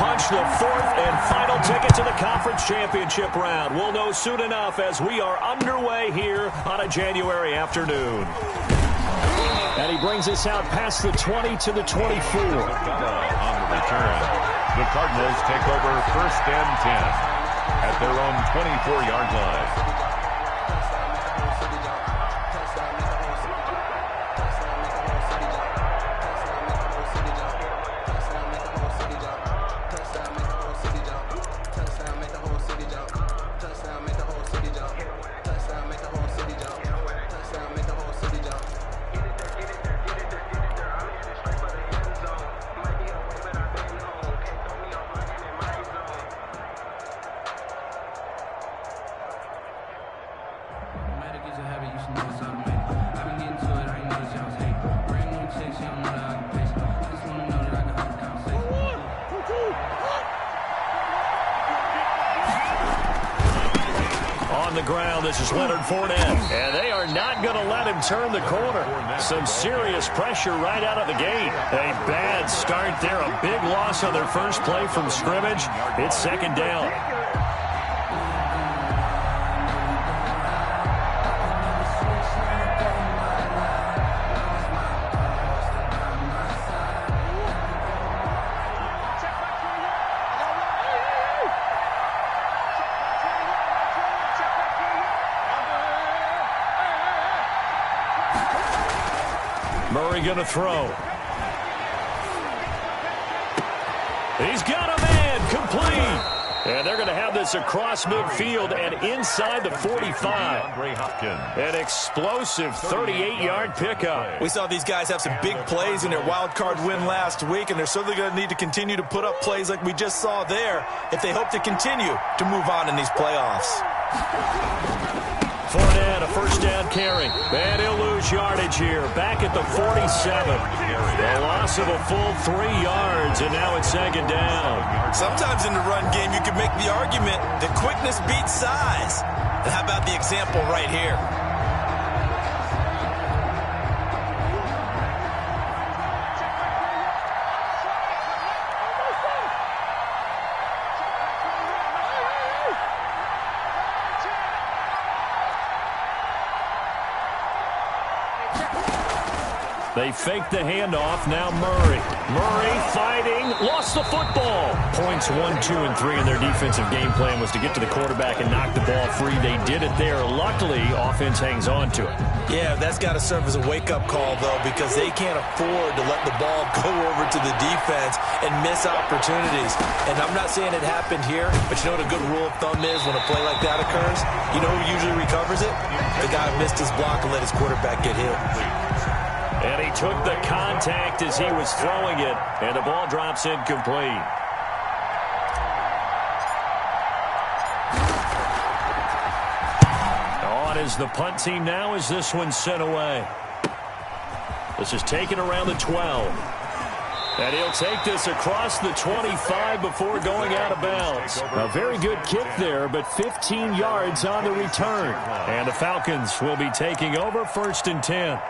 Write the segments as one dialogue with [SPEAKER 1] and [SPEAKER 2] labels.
[SPEAKER 1] punch the fourth and final ticket to the conference championship round. We'll know soon enough as we are underway here on a January afternoon. And he brings us out past the 20 to the 24.
[SPEAKER 2] On the return, the Cardinals take over 1st and 10 at their own 24-yard line.
[SPEAKER 1] On the ground, this is Leonard Fournette. And they are not going to let him turn the corner. Some serious pressure right out of the gate. A bad start there. A big loss on their first play from scrimmage. It's 2nd down. Murray going to throw. He's got a man, complete. And they're going to have this across midfield and inside the 45. An explosive 38-yard pickup.
[SPEAKER 3] We saw these guys have some big plays in their wild card win last week, and they're certainly going to need to continue to put up plays like we just saw there if they hope to continue to move on in these playoffs.
[SPEAKER 1] Fournette, a 1st down carry. And he'll lose yardage here. Back at the 47. A loss of a full 3 yards, and now it's 2nd down.
[SPEAKER 3] Sometimes in the run game, you can make the argument that quickness beats size. And how about the example right here?
[SPEAKER 1] They fake the handoff. Now Murray. Murray fighting. Lost the football. Points 1, 2, and 3 in their defensive game plan was to get to the quarterback and knock the ball free. They did it there. Luckily, offense hangs on to it.
[SPEAKER 3] Yeah, that's got to serve as a wake-up call, though, because they can't afford to let the ball go over to the defense and miss opportunities. And I'm not saying it happened here, but you know what a good rule of thumb is when a play like that occurs? You know who usually recovers it? The guy who missed his block and let his quarterback get hit.
[SPEAKER 1] And he took the contact as he was throwing it, and the ball drops incomplete. On is the punt team now as this one's sent away. This is taken around the 12. And he'll take this across the 25 before going out of bounds. A very good kick there, but 15 yards on the return. And the Falcons will be taking over 1st and 10.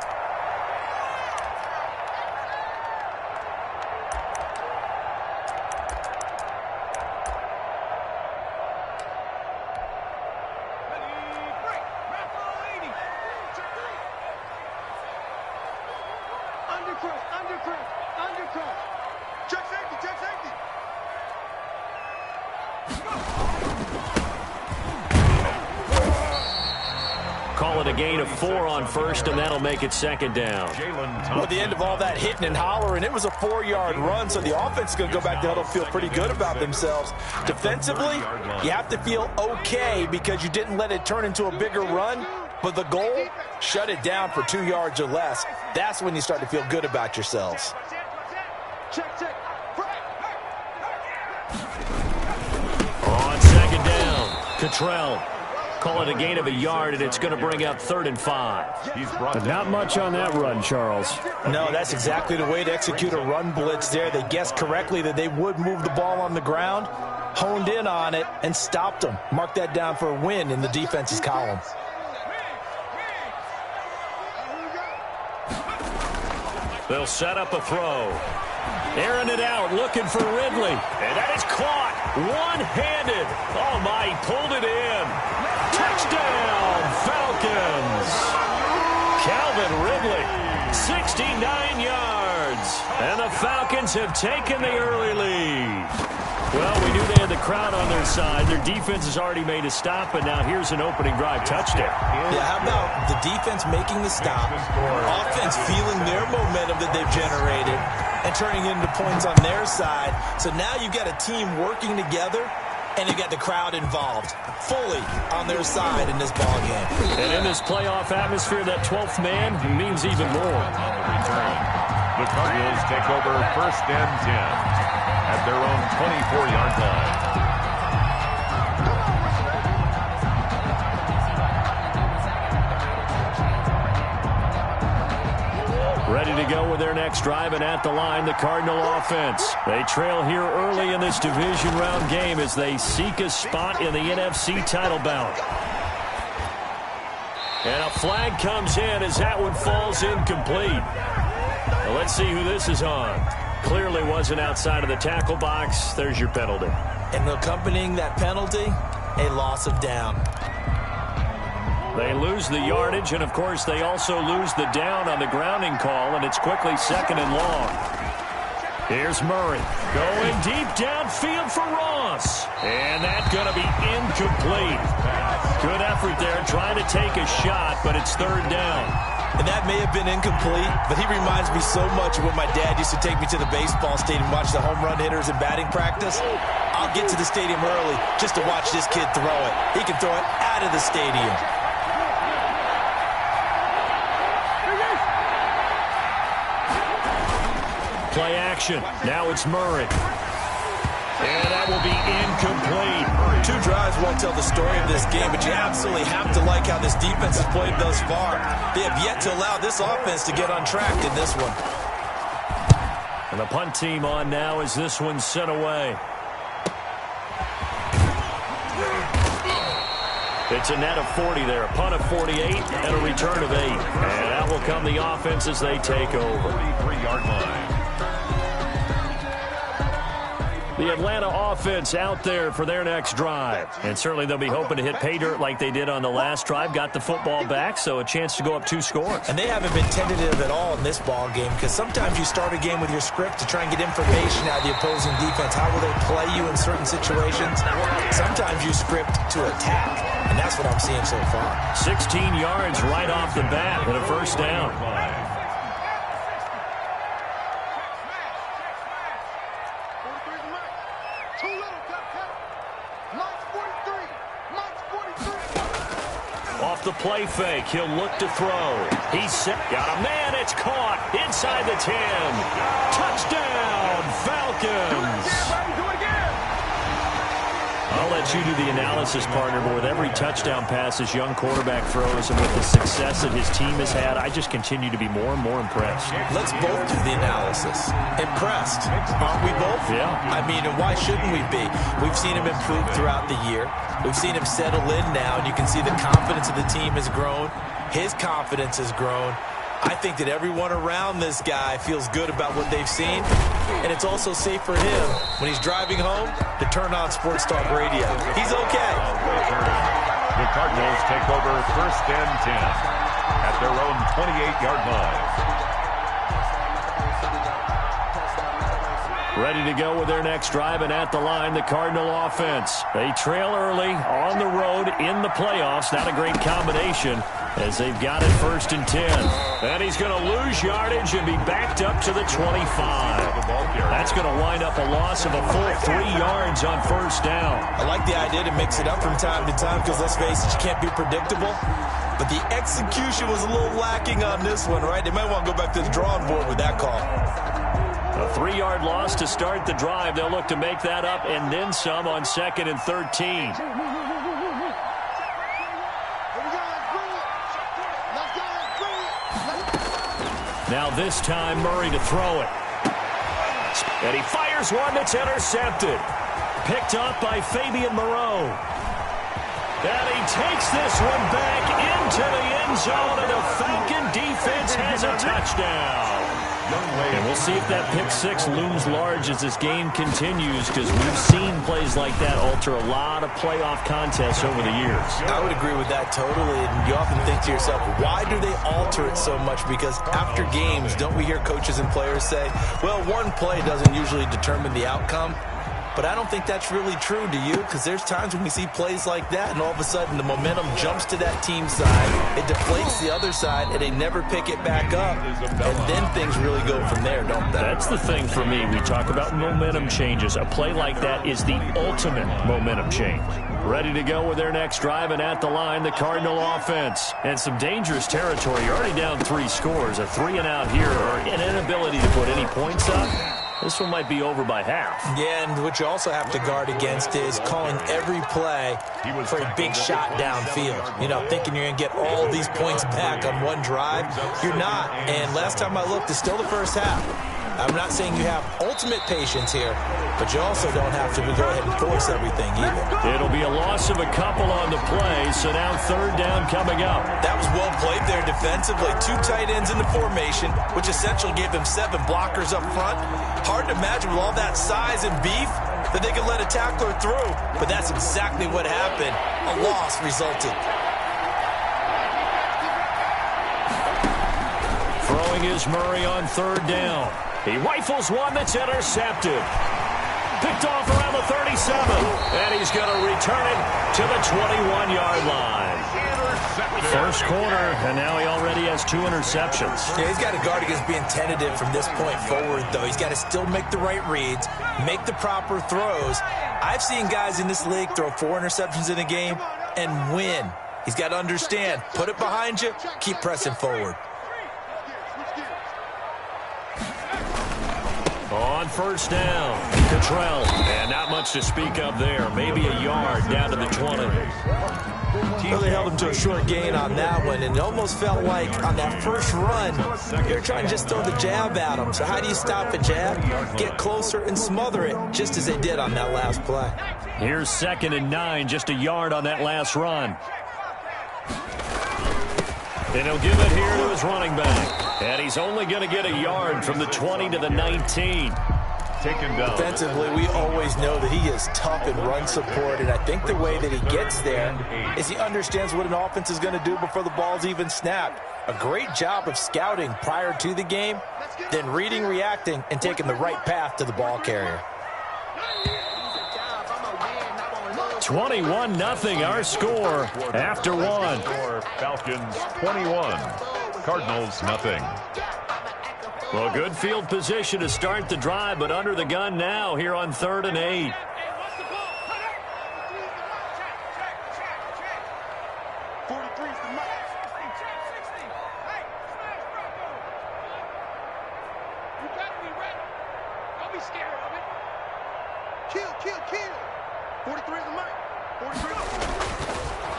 [SPEAKER 1] Call it a gain of 4 on 1st, and that'll make it 2nd down.
[SPEAKER 3] Well, at the end of all that hitting and hollering, it was a 4-yard run, so the offense is going to go back to huddle, feel pretty good about themselves. Defensively, you have to feel okay because you didn't let it turn into a bigger run, but the goal, shut it down for 2 yards or less. That's when you start to feel good about yourselves.
[SPEAKER 1] On 2nd down, Cottrell. Call it a gain of a yard, and it's going to bring up 3rd and 5.
[SPEAKER 4] But not much on that run, Charles.
[SPEAKER 3] No, that's exactly the way to execute a run blitz there. They guessed correctly that they would move the ball on the ground, honed in on it, and stopped them. Mark that down for a win in the defense's column.
[SPEAKER 1] They'll set up a throw. Airing it out, looking for Ridley. And that is caught. One-handed. Oh, my, he pulled it in. Touchdown, Falcons. Calvin Ridley, 69 yards. And the Falcons have taken the early lead. Well, we knew they had the crowd on their side. Their defense has already made a stop, but now here's an opening drive touchdown.
[SPEAKER 3] Yeah, how about the defense making the stop, offense feeling their momentum that they've generated, and turning it into points on their side. So now you've got a team working together, and you've got the crowd involved fully on their side in this ballgame.
[SPEAKER 1] And in this playoff atmosphere, that 12th man means even more.
[SPEAKER 2] On the return, the Cardinals take over 1st and 10 at their own 24-yard line.
[SPEAKER 1] Ready to go with their next drive, and at the line, the Cardinal offense. They trail here early in this division round game as they seek a spot in the NFC title bout. And a flag comes in as that one falls incomplete. Well, let's see who this is on. Clearly wasn't outside of the tackle box. There's your penalty.
[SPEAKER 3] And accompanying that penalty, a loss of down.
[SPEAKER 1] They lose the yardage, and, of course, they also lose the down on the grounding call, and it's quickly 2nd and long. Here's Murray going deep downfield for Ross. And that's going to be incomplete. Good effort there trying to take a shot, but it's 3rd down.
[SPEAKER 3] And that may have been incomplete, but he reminds me so much of when my dad used to take me to the baseball stadium and watch the home run hitters in batting practice. I'll get to the stadium early just to watch this kid throw it. He can throw it out of the stadium.
[SPEAKER 1] Play action. Now it's Murray. And that will be incomplete.
[SPEAKER 3] 2 drives won't tell the story of this game, but you absolutely have to like how this defense has played thus far. They have yet to allow this offense to get on track in this one.
[SPEAKER 1] And the punt team on now as this one's sent away. It's a net of 40 there. A punt of 48 and a return of 8. And that will come the offense as they take over.
[SPEAKER 2] 33-yard line.
[SPEAKER 1] The Atlanta offense out there for their next drive. And certainly they'll be hoping to hit pay dirt like they did on the last drive. Got the football back, so a chance to go up 2 scores.
[SPEAKER 3] And they haven't been tentative at all in this ball game, because sometimes you start a game with your script to try and get information out of the opposing defense. How will they play you in certain situations? Sometimes you script to attack, and that's what I'm seeing so far.
[SPEAKER 1] 16 yards right off the bat and a 1st down. Off the play fake, he'll look to throw. He's set. Got a man, it's caught inside the 10. Touchdown, Falcons. I'll let you do the analysis, partner, but with every touchdown pass this young quarterback throws and with the success that his team has had, I just continue to be more and more impressed.
[SPEAKER 3] Let's both do the analysis. Impressed, aren't we both?
[SPEAKER 1] Yeah.
[SPEAKER 3] I mean, and why shouldn't we be? We've seen him improve throughout the year. We've seen him settle in now, and you can see the confidence of the team has grown. His confidence has grown. I think that everyone around this guy feels good about what they've seen, and it's also safe for him when he's driving home to turn on Sports Talk Radio. He's okay.
[SPEAKER 2] The Cardinals take over 1st and 10 at their own 28-yard line.
[SPEAKER 1] Ready to go with their next drive, and at the line, the Cardinal offense. They trail early on the road in the playoffs. Not a great combination as they've got it 1st and 10. And he's going to lose yardage and be backed up to the 25. That's going to wind up a loss of a full 3 yards on 1st down.
[SPEAKER 3] I like the idea to mix it up from time to time because, let's face it, you can't be predictable. But the execution was a little lacking on this one, right? They might want to go back to the drawing board with that call.
[SPEAKER 1] A 3-yard loss to start the drive. They'll look to make that up and then some on 2nd and 13. Now this time Murray to throw it. And he fires one that's intercepted. Picked up by Fabian Moreau. And he takes this one back into the end zone, and the Falcon defense has a touchdown. And we'll see if that pick six looms large as this game continues, because we've seen plays like that alter a lot of playoff contests over the years.
[SPEAKER 3] I would agree with that totally. And you often think to yourself, why do they alter it so much? Because after games, don't we hear coaches and players say, well, one play doesn't usually determine the outcome? But I don't think that's really true, do you? Because there's times when we see plays like that, and all of a sudden the momentum jumps to that team's side, it deflates the other side, and they never pick it back up. And then things really go from there, don't they?
[SPEAKER 1] That's the thing for me. We talk about momentum changes. A play like that is the ultimate momentum change. Ready to go with their next drive, and at the line, the Cardinal offense. And some dangerous territory. You're already down 3 scores. A 3-and-out here, or an inability to put any points up. This one might be over by half.
[SPEAKER 3] Yeah, and what you also have to guard against is calling every play for a big shot downfield. You know, thinking you're going to get all these points back on one drive. You're not. And last time I looked, it's still the first half. I'm not saying you have ultimate patience here, but you also don't have to go ahead and force everything either.
[SPEAKER 1] It'll be a loss of a couple on the play, so now 3rd down coming up.
[SPEAKER 3] That was well played there defensively. 2 tight ends in the formation, which essentially gave them 7 blockers up front. Hard to imagine with all that size and beef that they could let a tackler through, but that's exactly what happened. A loss resulted.
[SPEAKER 1] Throwing is Murray on 3rd down. He rifles one that's intercepted. Picked off around the 37. And he's going to return it to the 21-yard line. First corner, and now he already has 2 interceptions.
[SPEAKER 3] Yeah, he's got to guard against being tentative from this point forward, though. He's got to still make the right reads, make the proper throws. I've seen guys in this league throw 4 interceptions in a game and win. He's got to understand, put it behind you, keep pressing forward.
[SPEAKER 1] On 1st down, Cottrell. And not much to speak of there. Maybe a yard down to the 20.
[SPEAKER 3] Really held him to a short gain on that one, and it almost felt like on that first run, you're trying to just throw the jab at him. So how do you stop a jab? Get closer and smother it, just as they did on that last play.
[SPEAKER 1] Here's 2nd and 9, just a yard on that last run. And he'll give it here to his running back. And he's only going to get a yard from the 20 to the 19.
[SPEAKER 2] Taken down.
[SPEAKER 3] Defensively, we always know that he is tough in run support, and I think the way that he gets there is he understands what an offense is going to do before the ball's even snapped. A great job of scouting prior to the game, then reading, reacting, and taking the right path to the ball carrier.
[SPEAKER 1] 21-0 our score after 1.
[SPEAKER 2] Falcons 21, Cardinals nothing.
[SPEAKER 1] Well, good field position to start the drive, but under the gun now here on 3rd and 8.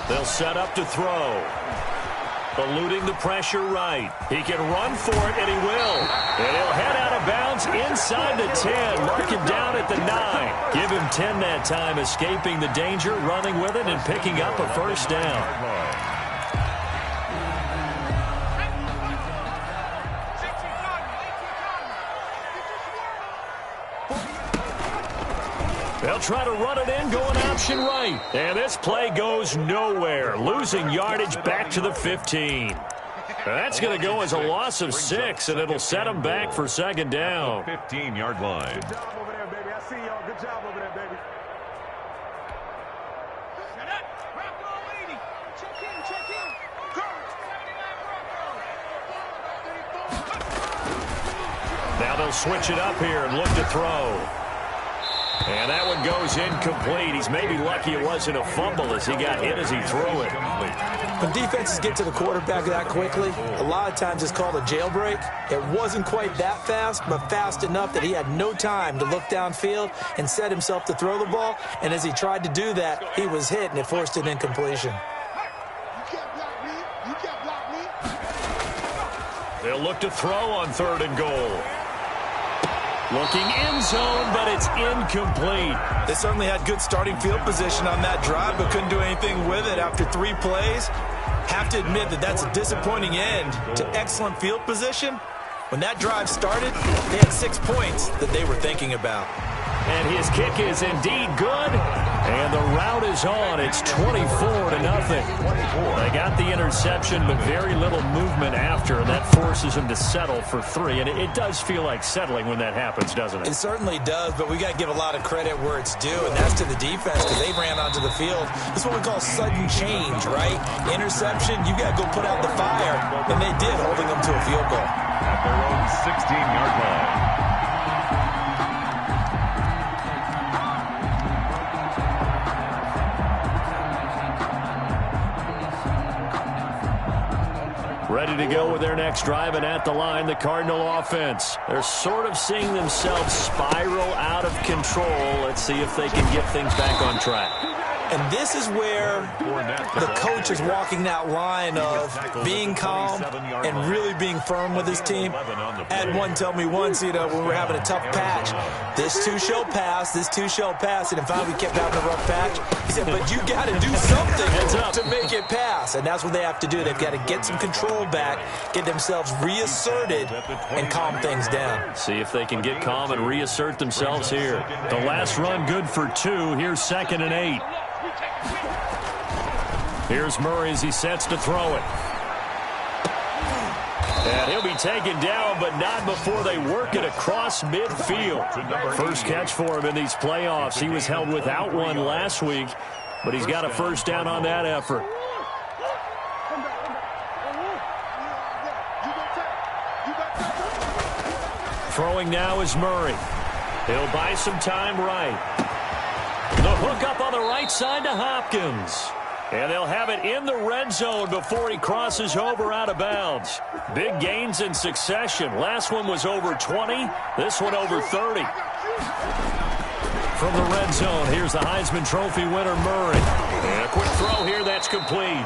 [SPEAKER 1] They'll set up to throw. Eluding the pressure right. He can run for it, and he will. And he'll head out of bounds inside the 10. Mark him down at the 9. Give him 10 that time, escaping the danger, running with it, and picking up a 1st down. They'll try to run it in, going option right. And this play goes nowhere, losing yardage back to the 15. That's going to go as a loss of 6, and it'll set them back for 2nd down.
[SPEAKER 2] 15-yard line.
[SPEAKER 5] Good job over there, baby. I see y'all. Good job over there, baby.
[SPEAKER 1] Now they'll switch it up here and look to throw. And that one goes incomplete. He's maybe lucky it wasn't a fumble as he got hit as he threw it.
[SPEAKER 3] When defenses get to the quarterback that quickly, a lot of times it's called a jailbreak. It wasn't quite that fast, but fast enough that he had no time to look downfield and set himself to throw the ball. And as he tried to do that, he was hit, and it forced an incompletion.
[SPEAKER 1] They'll look to throw on 3rd and goal. Looking end zone, but it's incomplete.
[SPEAKER 3] They certainly had good starting field position on that drive, but couldn't do anything with it after 3 plays. Have to admit that that's a disappointing end to excellent field position, When that drive started, they had 6 points that they were thinking about.
[SPEAKER 1] And his kick is indeed good. And the route is on. It's 24-0. They got the interception, but very little movement after, and that forces him to settle for 3. And it does feel like settling when that happens, doesn't it?
[SPEAKER 3] It certainly does, but we got to give a lot of credit where it's due, and that's to the defense because they ran onto the field. This is what we call sudden change, right? Interception, you got to go put out the fire, and they did, holding them to a field goal.
[SPEAKER 2] At their own 16-yard line.
[SPEAKER 1] Ready to go with their next drive, and at the line, the Cardinal offense. They're sort of seeing themselves spiral out of control. Let's see if they can get things back on track.
[SPEAKER 3] And this is where the coach is walking that line of being calm and really being firm with his team. Had one tell me once, when we're having a tough patch, this too shall pass, this too shall pass. And finally we kept having a rough patch. He said, but you got to do something to make it pass. And that's what they have to do. They've got to get some control back, get themselves reasserted, and calm things down.
[SPEAKER 1] See if they can get calm and reassert themselves here. The last run good for 2. Here's 2nd and 8. Here's Murray as he sets to throw it. And he'll be taken down, but not before they work it across midfield. First catch for him in these playoffs. He was held without one last week, but he's got a first down on that effort. Throwing now is Murray. He'll buy some time right. The hook up on the right side to Hopkins. And they'll have it in the red zone before he crosses over out of bounds. Big gains in succession. Last one was over 20. This one over 30. From the red zone, here's the Heisman Trophy winner, Murray. And a quick throw here, that's complete.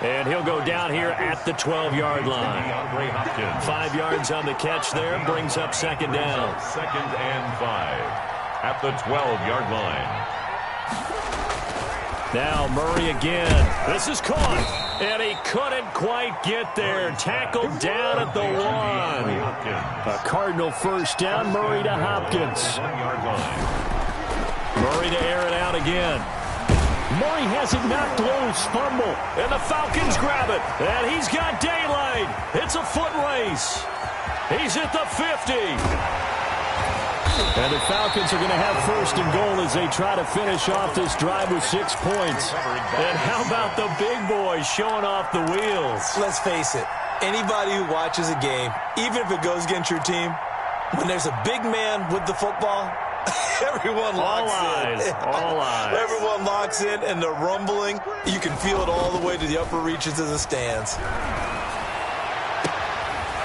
[SPEAKER 1] And he'll go down here at the 12-yard line. 5 yards on the catch there, brings up 2nd down.
[SPEAKER 2] 2nd and 5 at the 12-yard line.
[SPEAKER 1] Now Murray again. This is caught. And he couldn't quite get there. Tackled down at the 1. A Cardinal first down. Murray to Hopkins. Murray to air it out again. Murray has it knocked loose. Fumble. And the Falcons grab it. And he's got daylight. It's a foot race. He's at the 50. And the Falcons are going to have 1st and goal as they try to finish off this drive with 6 points. And how about the big boys showing off the wheels?
[SPEAKER 3] Let's face it, anybody who watches a game, even if it goes against your team, when there's a big man with the football, everyone locks in.
[SPEAKER 1] All eyes.
[SPEAKER 3] Everyone locks in, and the rumbling, you can feel it all the way to the upper reaches of the stands.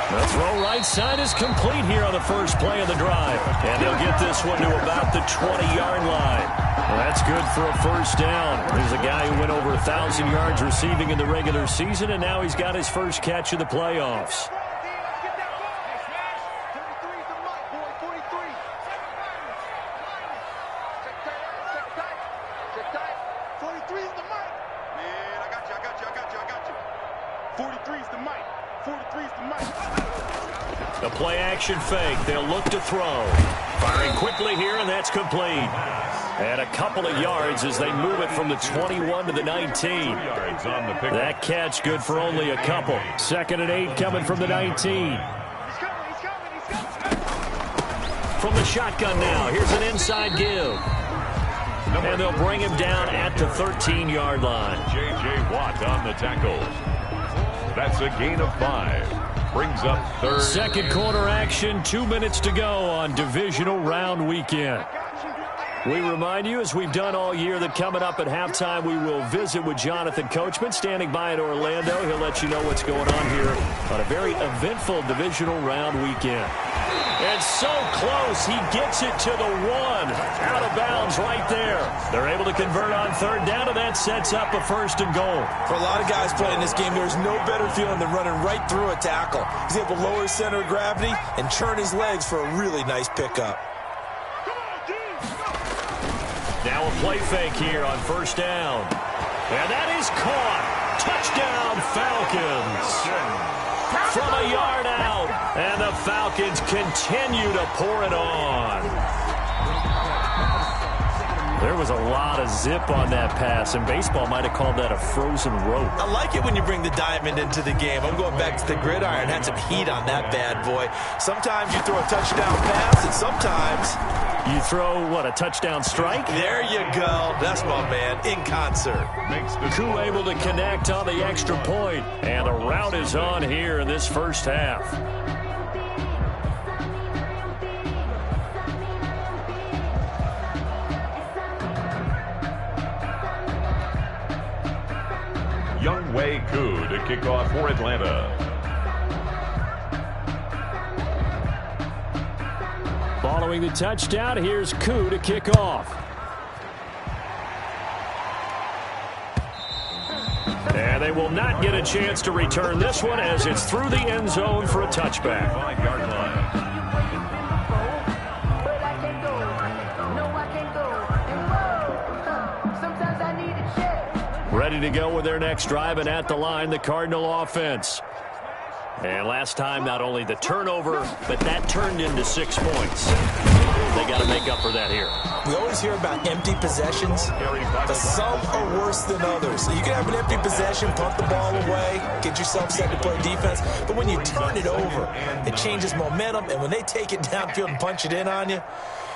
[SPEAKER 1] The throw right side is complete here on the first play of the drive. And they'll get this one to about the 20-yard line. Well, that's good for a first down. There's a guy who went over 1,000 yards receiving in the regular season, and now he's got his first catch of the playoffs. The play-action fake. They'll look to throw. Firing quickly here, and that's complete. And a couple of yards as they move it from the 21 to the 19. That catch good for only a couple. 2nd and 8 coming from the 19. From the shotgun now. Here's an inside give. And they'll bring him down at the 13-yard line.
[SPEAKER 2] J.J. Watt on the tackle. That's a gain of 5. Brings up 3rd.
[SPEAKER 1] Second quarter action, 2 minutes to go on divisional round weekend. We remind you, as we've done all year, that coming up at halftime, we will visit with Jonathan Coachman, standing by in Orlando. He'll let you know what's going on here on a very eventful divisional round weekend. And so close, he gets it to the 1. Out of bounds right there. They're able to convert on 3rd down, and that sets up a 1st and goal.
[SPEAKER 3] For a lot of guys playing this game, there's no better feeling than running right through a tackle. He's able to lower his center of gravity and churn his legs for a really nice pickup.
[SPEAKER 1] Now a play fake here on 1st down. And that is caught. Touchdown, Falcons. from a yard out. And the Falcons continue to pour it on. There was a lot of zip on that pass, and baseball might have called that a frozen rope.
[SPEAKER 3] I like it when you bring the diamond into the game. I'm going back to the gridiron. Had some heat on that bad boy. Sometimes you throw a touchdown pass, and sometimes
[SPEAKER 1] you throw, what, a touchdown strike?
[SPEAKER 3] There you go. That's my man, in concert.
[SPEAKER 1] Koo able to connect on the extra point, and the rout is on here in this first half.
[SPEAKER 2] Younghoe Koo to kick off for Atlanta.
[SPEAKER 4] Following the touchdown, here's Koo to kick off.
[SPEAKER 1] And they will not get a chance to return this one as it's through the end zone for a touchback.
[SPEAKER 2] 5-yard line.
[SPEAKER 1] Ready to go with their next drive, and at the line, the Cardinal offense. And last time, not only the turnover, but that turned into 6 points. They got to make up for that here.
[SPEAKER 3] We always hear about empty possessions, but some are worse than others. So you can have an empty possession, punt the ball away, get yourself set to play defense, but when you turn it over, it changes momentum, and when they take it downfield and punch it in on you,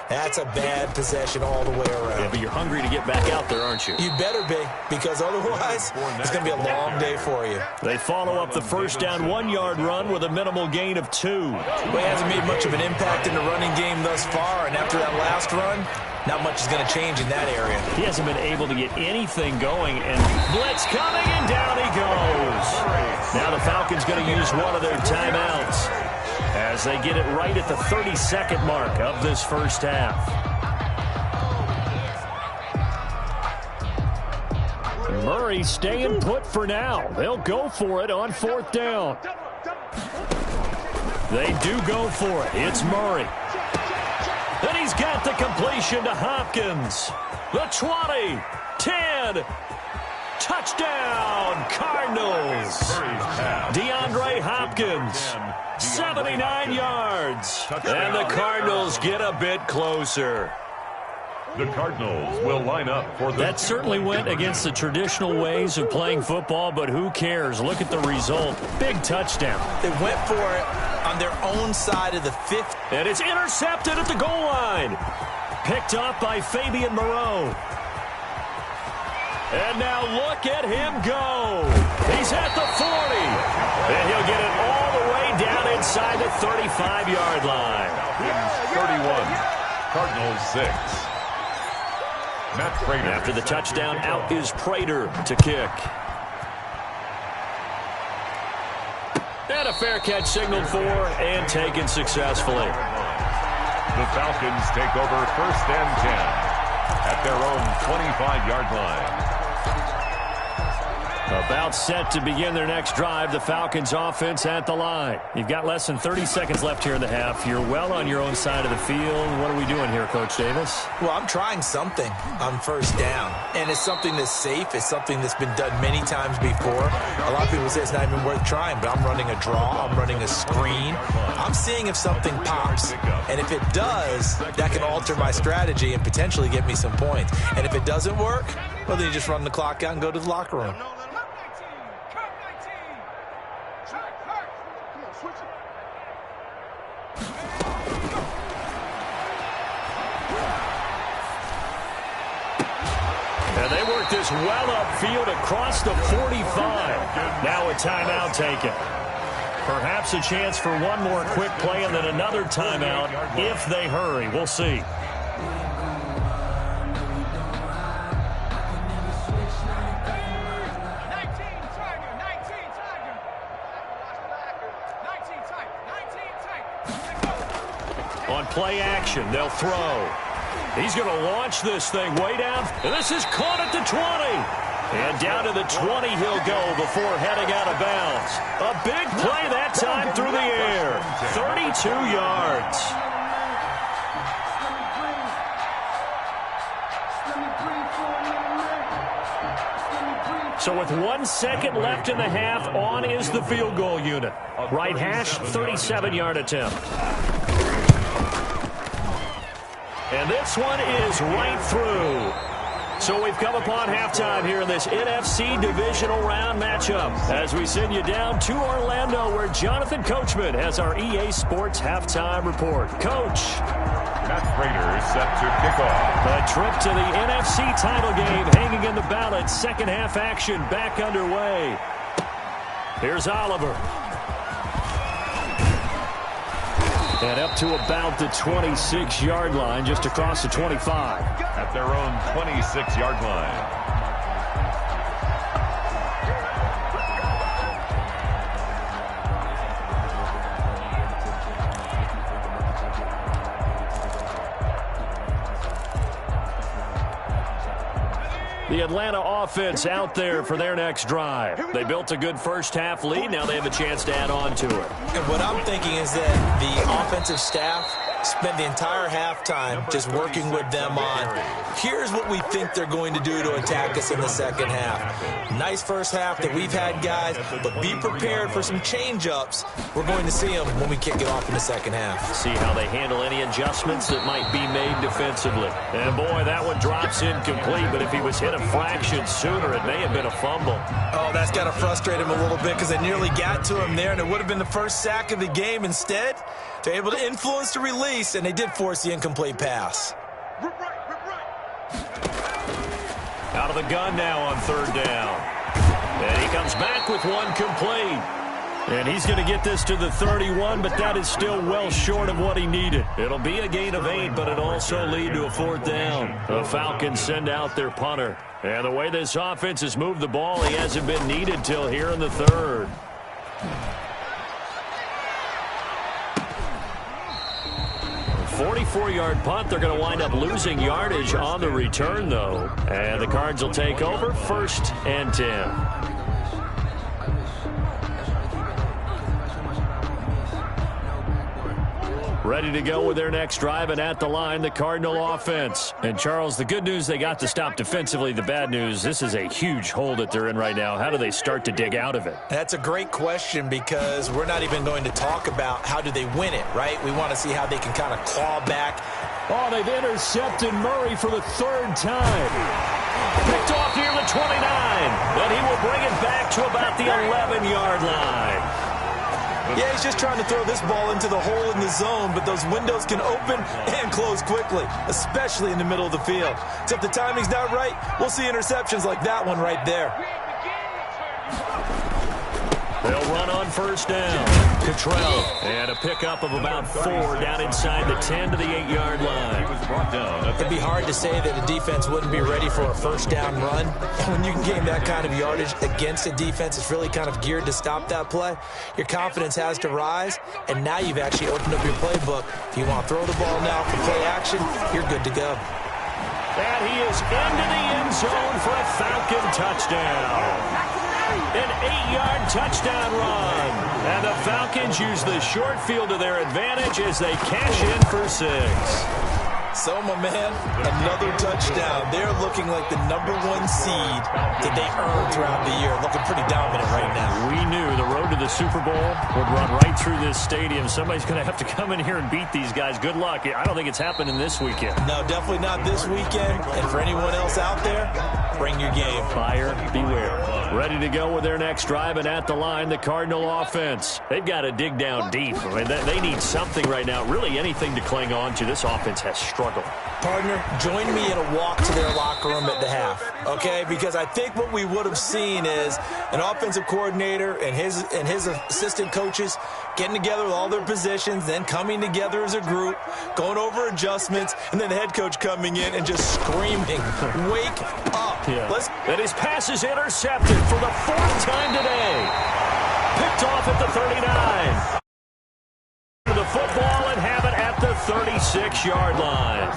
[SPEAKER 3] that's a bad possession all the way around.
[SPEAKER 1] Yeah, but you're hungry to get back out there, aren't you?
[SPEAKER 3] You better be, because otherwise, it's going to be a long day for you.
[SPEAKER 1] They follow up the first down 1-yard run with a minimal gain of 2.
[SPEAKER 3] Well, he hasn't made much of an impact in the running game thus far, and after that last run, not much is going to change in that area.
[SPEAKER 1] He hasn't been able to get anything going, and blitz coming, and down he goes. Now the Falcons going to use one of their timeouts as they get it right at the 30-second mark of this first half.
[SPEAKER 4] Murray staying put for now. They'll go for it on 4th down.
[SPEAKER 1] They do go for it. It's Murray. And he's got the completion to Hopkins. The 20, 10, touchdown, Cardinals. DeAndre Hopkins, 79 yards. And the Cardinals get a bit closer.
[SPEAKER 2] The Cardinals will line up for the...
[SPEAKER 1] That certainly went against the traditional ways of playing football, but who cares? Look at the result. Big touchdown.
[SPEAKER 3] They went for it on their own side of the 50.
[SPEAKER 1] And it's intercepted at the goal line. Picked up by Fabian Moreau. And now look at him go. He's at the 40. And he'll get it all the way down inside the 35-yard line.
[SPEAKER 2] 31, Cardinals 6. Matt Prater.
[SPEAKER 1] After the touchdown, out is Prater to kick. And a fair catch signaled for and taken successfully.
[SPEAKER 2] The Falcons take over 1st and 10 at their own 25-yard line.
[SPEAKER 1] About set to begin their next drive, the Falcons offense at the line. You've got less than 30 seconds left here in the half. You're well on your own side of the field. What are we doing here, Coach Davis?
[SPEAKER 3] Well, I'm trying something on 1st down, and it's something that's safe. It's something that's been done many times before. A lot of people say it's not even worth trying, but I'm running a draw. I'm running a screen. I'm seeing if something pops, and if it does, that can alter my strategy and potentially get me some points. And if it doesn't work, well, then you just run the clock out and go to the locker room.
[SPEAKER 1] And they work this well upfield across the 45. Now a timeout taken. Perhaps a chance for one more quick play and then another timeout if they hurry. We'll see. On play action, they'll throw. He's going to launch this thing way down. And this is caught at the 20. And down to the 20 he'll go before heading out of bounds. A big play that time through the air. 32 yards.
[SPEAKER 4] So with 1 second left in the half, on is the field goal unit. Right hash, 37-yard attempt. And this one is right through. So we've come upon halftime here in this NFC divisional round matchup as we send you down to Orlando where Jonathan Coachman has our EA Sports halftime report. Coach.
[SPEAKER 2] Matt Prater is set to kick off.
[SPEAKER 4] A trip to the NFC title game hanging in the balance. Second half action back underway. Here's Oliver. And up to about the 26-yard line, just across the 25.
[SPEAKER 2] At their own 26-yard line.
[SPEAKER 4] The Atlanta offense out there for their next drive. They built a good first-half lead. Now they have a chance to add on to it.
[SPEAKER 3] And what I'm thinking is that the offensive staff spent the entire halftime just working with them on, here's what we think they're going to do to attack us in the second half. Nice first half that we've had, guys, but be prepared for some change-ups. We're going to see them when we kick it off in the second half.
[SPEAKER 4] See how they handle any adjustments that might be made defensively. And, boy, that one drops incomplete, but if he was hit a fraction sooner, it may have been a fumble.
[SPEAKER 3] Oh, that's got to frustrate him a little bit because they nearly got to him there, and it would have been the first sack of the game. Instead, they're able to influence the release, and they did force the incomplete pass.
[SPEAKER 4] Out of the gun now on third down. And he comes back with one complete. And he's going to get this to the 31, but that is still well short of what he needed. It'll be a gain of 8, but it'll also lead to a fourth down. The Falcons send out their punter. And the way this offense has moved the ball, he hasn't been needed till here in the third. A 44-yard punt. They're going to wind up losing yardage on the return, though. And the Cards will take over 1st and 10. Ready to go with their next drive, and at the line, the Cardinal offense. And, Charles, the good news, they got to stop defensively. The bad news, this is a huge hole that they're in right now. How do they start to dig out of it?
[SPEAKER 3] That's a great question because we're not even going to talk about how do they win it, right? We want to see how they can kind of claw back.
[SPEAKER 4] Oh, they've intercepted Murray for the third time. Picked off near the 29, but he will bring it back to about the 11-yard line.
[SPEAKER 3] Yeah, he's just trying to throw this ball into the hole in the zone, but those windows can open and close quickly, especially in the middle of the field. So if the timing's not right, we'll see interceptions like that one right there.
[SPEAKER 4] They'll run on first down. Cottrell, and a pickup of about 4 down inside the 10 to the 8-yard line.
[SPEAKER 3] It'd be hard to say that a defense wouldn't be ready for a first down run. When you can gain that kind of yardage against a defense that's really kind of geared to stop that play, your confidence has to rise, and now you've actually opened up your playbook. If you want to throw the ball now for play action, you're good to go.
[SPEAKER 4] And he is into the end zone for a Falcon touchdown. An 8-yard touchdown run. And the Falcons use the short field to their advantage as they cash in for 6.
[SPEAKER 3] So, my man, another touchdown. They're looking like the #1 seed that they earned throughout the year. Looking pretty dominant right now.
[SPEAKER 4] We knew the road to the Super Bowl would run right through this stadium. Somebody's going to have to come in here and beat these guys. Good luck. I don't think it's happening this weekend.
[SPEAKER 3] No, definitely not this weekend. And for anyone else out there, bring your game.
[SPEAKER 4] Buyer beware. Ready to go with their next drive, and at the line, the Cardinal offense. They've got to dig down deep. I mean, they need something right now, really anything to cling on to. This offense has struggled.
[SPEAKER 3] Partner, join me in a walk to their locker room at the half, okay? Because I think what we would have seen is an offensive coordinator and his assistant coaches getting together with all their positions, then coming together as a group, going over adjustments, and then the head coach coming in and just screaming, wake up.
[SPEAKER 4] Yeah. And his pass is intercepted for the 4th time today. Picked off at the 39. The football and have it at the 36-yard line.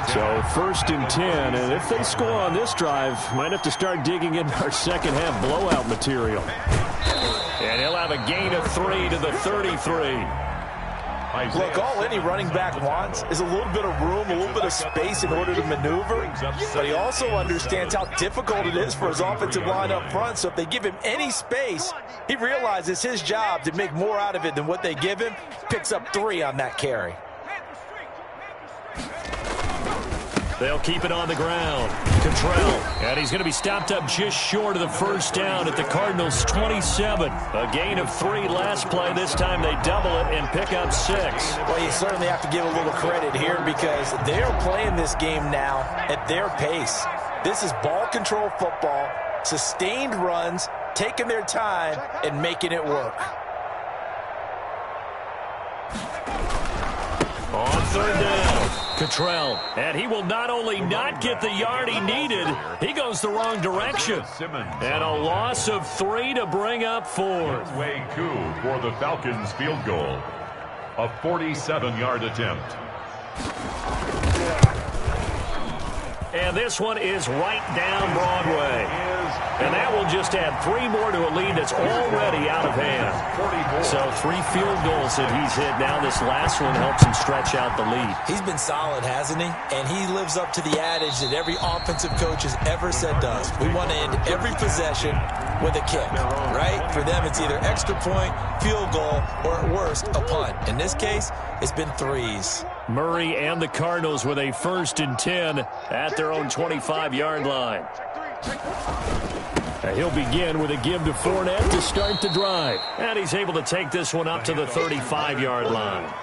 [SPEAKER 4] So 1st and 10, and if they score on this drive, might have to start digging into our second half blowout material. And he'll have a gain of 3 to the 33.
[SPEAKER 3] Look, all any running back wants is a little bit of room, a little bit of space in order to maneuver. But he also understands how difficult it is for his offensive line up front. So if they give him any space, he realizes his job to make more out of it than what they give him. Picks up 3 on that carry.
[SPEAKER 1] They'll keep it on the ground. Cottrell, and he's going to be stopped up just short of the first down at the Cardinals' 27. A gain of 3 last play. This time they double it and pick up 6.
[SPEAKER 3] Well, you certainly have to give a little credit here because they're playing this game now at their pace. This is ball control football, sustained runs, taking their time, and making it work.
[SPEAKER 1] On third down, Cottrell, and he will not only not get the yard he needed, he goes the wrong direction. And a loss of 3 to bring up 4.
[SPEAKER 2] Way coup for the Falcons field goal. A 47-yard attempt.
[SPEAKER 1] And this one is right down Broadway. And that will just add 3 more to a lead that's already out of hand. So 3 field goals that he's hit. Now this last one helps him stretch out the lead.
[SPEAKER 3] He's been solid, hasn't he? And he lives up to the adage that every offensive coach has ever said to us. We want to end every possession with a kick, right? For them, it's either extra point, field goal, or at worst, a punt. In this case, it's been 3s.
[SPEAKER 1] Murray and the Cardinals with a 1st and 10 at their own 25-yard line. He'll begin with a give to Fournette to start the drive. And he's able to take this one up to the 35-yard line.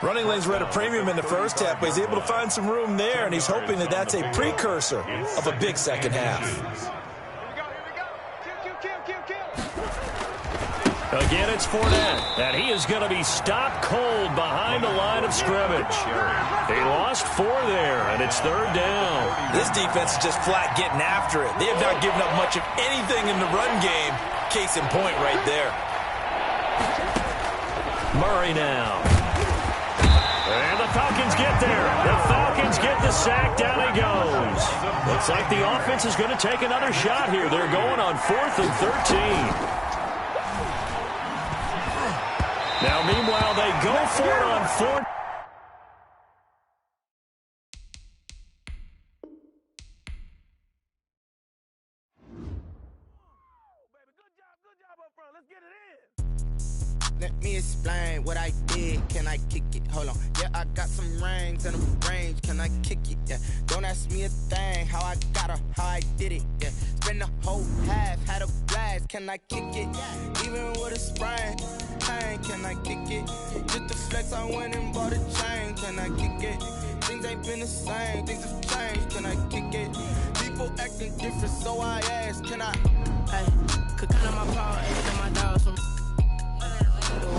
[SPEAKER 3] Running lanes were at a premium in the first half, but he's able to find some room there, and he's hoping that that's a precursor of a big second half.
[SPEAKER 1] Again, it's Fournette, and he is going to be stopped cold behind the line of scrimmage. He lost 4 there, and it's 3rd down.
[SPEAKER 3] This defense is just flat getting after it. They have not given up much of anything in the run game. Case in point right there.
[SPEAKER 1] Murray now. And the Falcons get there. The Falcons get the sack. Down he goes. Looks like the offense is going to take another shot here. They're going on 4th and 13. Now, meanwhile, they go for it on 4th.
[SPEAKER 6] Let me explain what I did. Can I kick it? Hold on. Yeah, I got some rings and a range. Can I kick it? Yeah. Don't ask me a thing. How I got her, how I did it. Yeah. Spend the whole half, had a blast. Can I kick it? Even with a sprain. Can I kick it? Just to flex, I went and bought a chain. Can I kick it? Things ain't been the same. Things have changed. Can I kick it? People acting different, so I asked. Can I?
[SPEAKER 7] Hey, could count on my power, ain't on my dogs from.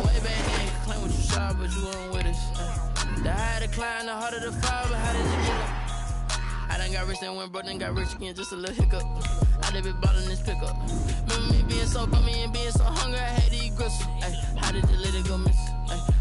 [SPEAKER 7] Way back then, you claim what you saw, but you weren't with us. The higher the climb, the harder the fall, but how did you get up? I done got rich and went broke, then got rich again, just a little hiccup. I done been ballin' this pickup. Remember me being so bummy and being so hungry, I had to eat gristle. How did you let it go miss?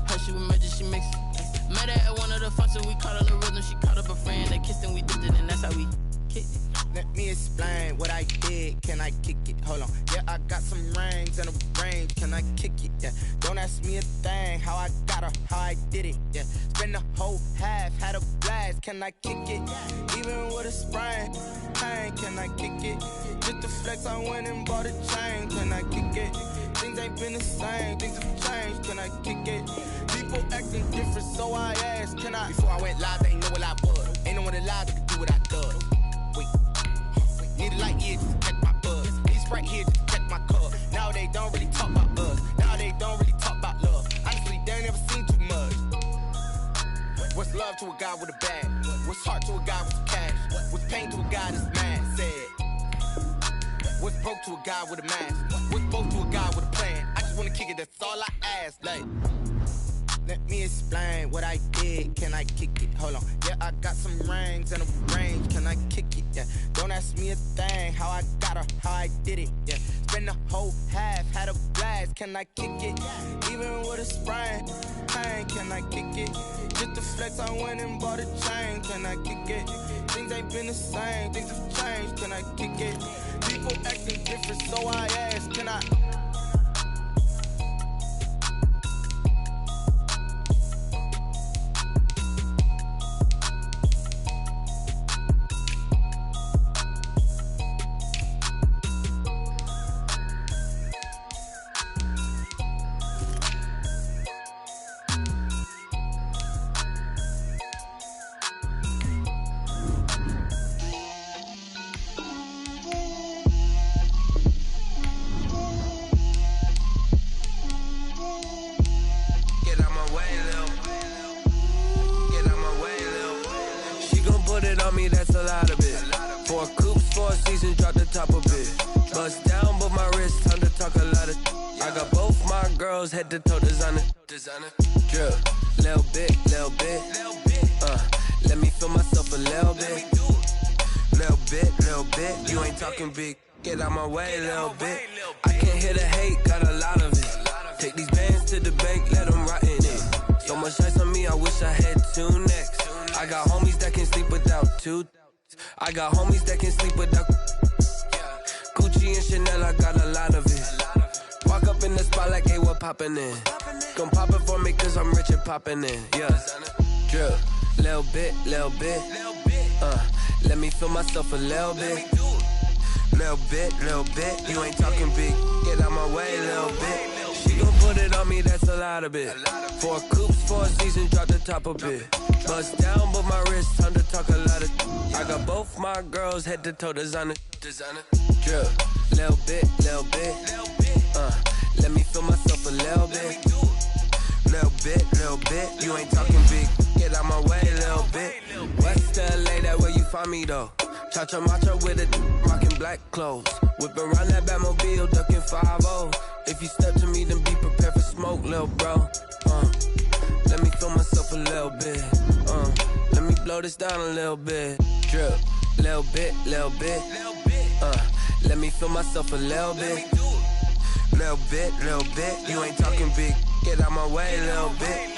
[SPEAKER 7] How she with magic, she mix it. Met her at one of the functions, we caught her the rhythm, she caught up a friend, they kissed and we dipped it, and that's how we kicked it.
[SPEAKER 6] Let me explain what I did. Can I kick it? Hold on. Yeah, I got some rings and a range. Can I kick it? Yeah. Don't ask me a thing. How I got her, how I did it. Yeah. Spend the whole half, had a blast. Can I kick it? Even with a sprain. Can I kick it? Just to flex, I went and bought a chain. Can I kick it? Things ain't been the same. Things have changed. Can I kick it? People acting different, so I asked. Can I? Before I went live, they ain't know what I was. Ain't no one alive that could do what I done. Wait. Need a light here just to check my buzz. Need Sprite here just to check my cup. Now they don't really talk about us. Now they don't really talk about love. Honestly, they ain't never seen too much. What's love to a guy with a bag? What's heart to a guy with some cash? What's pain to a guy that's mad? Said. What's broke to a guy with a mask? What's broke to a guy with a plan? I just wanna kick it, that's all I ask. Like, let me explain what I did. Can I kick it? Hold on. Yeah, I got some rings and a range. Can I kick it? Yeah. Don't ask me a thing. How I got her, how I did it. Yeah. Spend the whole half, had a blast. Can I kick it? Even with a sprain. Can I kick it? Just to flex, I went and bought a chain. Can I kick it? Things ain't been the same. Things have changed. Can I kick it? People acting different, so I asked. Can I?
[SPEAKER 8] on me, that's a lot of it. 4 coops, 4 seasons, drop the top a bit. Bust down, but my wrist, time to talk a lot of. I got both my girls, head to toe designer. Drip, little bit. Let me feel myself a little bit. Little bit. You ain't talking big. Get out my way, little bit. I can't hear the hate, got a lot of it. Take these bands to the bank, let them rot in it. So much ice on me, I wish I had 2 necks. I got homies that can sleep without 2. I got homies that can sleep without. Gucci and Chanel, I got a lot of it. Walk up in the spot like, hey, what poppin' in? Gon' pop it for me cause I'm rich and poppin' in. Yeah, drip, little bit. Let me feel myself a little bit. Little bit. You ain't talking big. Get out my way, little bit. She gon' put it on me, that's a lot of it. 4 coops, 4 seasons, drop the top a bit. Bust down, but my wrist, time to talk a lot of. I got both my girls, head to toe designer. Drip, little bit. Let me feel myself a little bit. Little bit. You ain't talking big. Get out my way, little bit. West LA, that where you find me though. Cha-cha matcha with it, rockin' black clothes. Whip around that Batmobile, ducking 5-0. If you step to me, then be prepared for smoke, lil' bro. Let me feel myself a little bit. Let me blow this down a little bit. Drip, little bit. Let me feel myself a little bit. Little bit. You ain't talking big. Get out my way, little bit.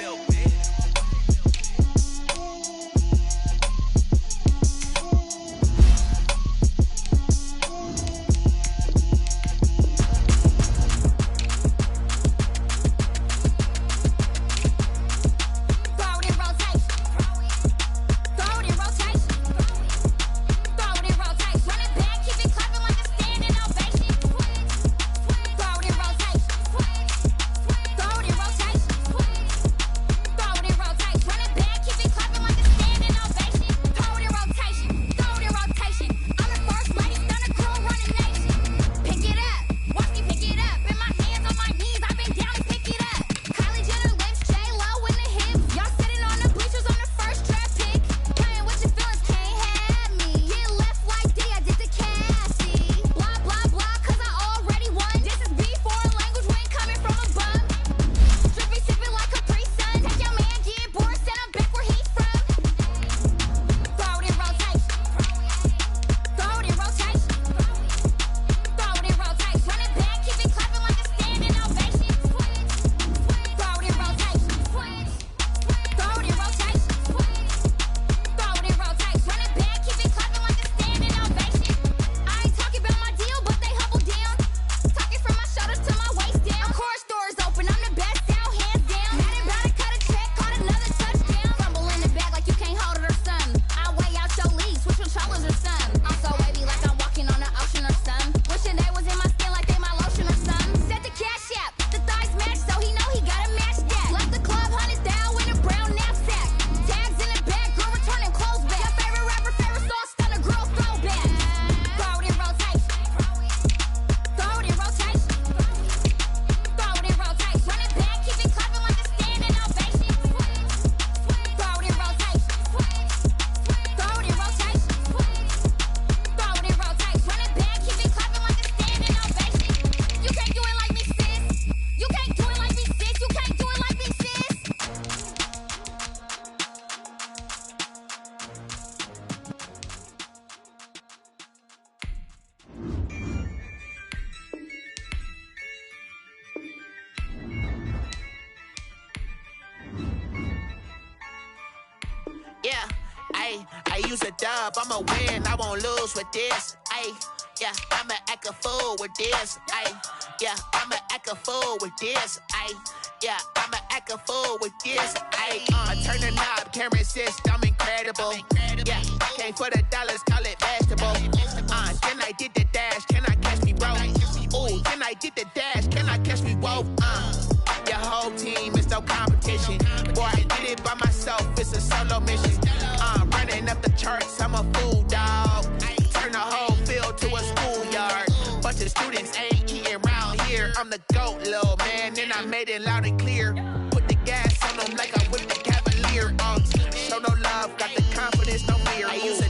[SPEAKER 9] I use a dub, I'ma win, I won't lose with this. Yeah, I'ma act a fool with this. Yeah, I'ma act a fool with this. Yeah, I'ma act a fool with this. I turn the knob, can't resist, I'm incredible. Yeah, came for the dollars, call it vegetable. Then I did the dash, can I catch me, bro? Ooh, then I did the dash, can I catch me, whoa? Your whole team is no competition. Boy, I did it by myself, it's a solo mission. Running up the charts, I'm a fool, dog. Turn the whole field to a schoolyard. Bunch of students ain't eating round here. I'm the GOAT, little man, and I made it loud and clear. Put the gas on them like I whipped the Cavalier. Show no love, got the confidence, no fear. I use a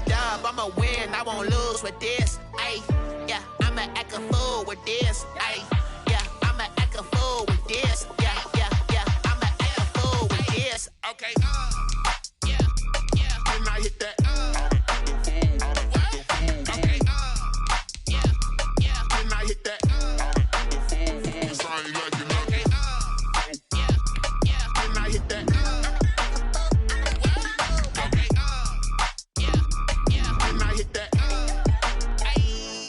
[SPEAKER 9] this. Ay, yeah, I'ma act a fool with this. Yeah, yeah, yeah, I'ma act a fool with this. Okay, yeah, yeah, then I hit that. Okay, yeah, yeah, then I hit that. Sorry, like you know. Okay, yeah, yeah, then I hit that. Okay, yeah, yeah, then I hit that.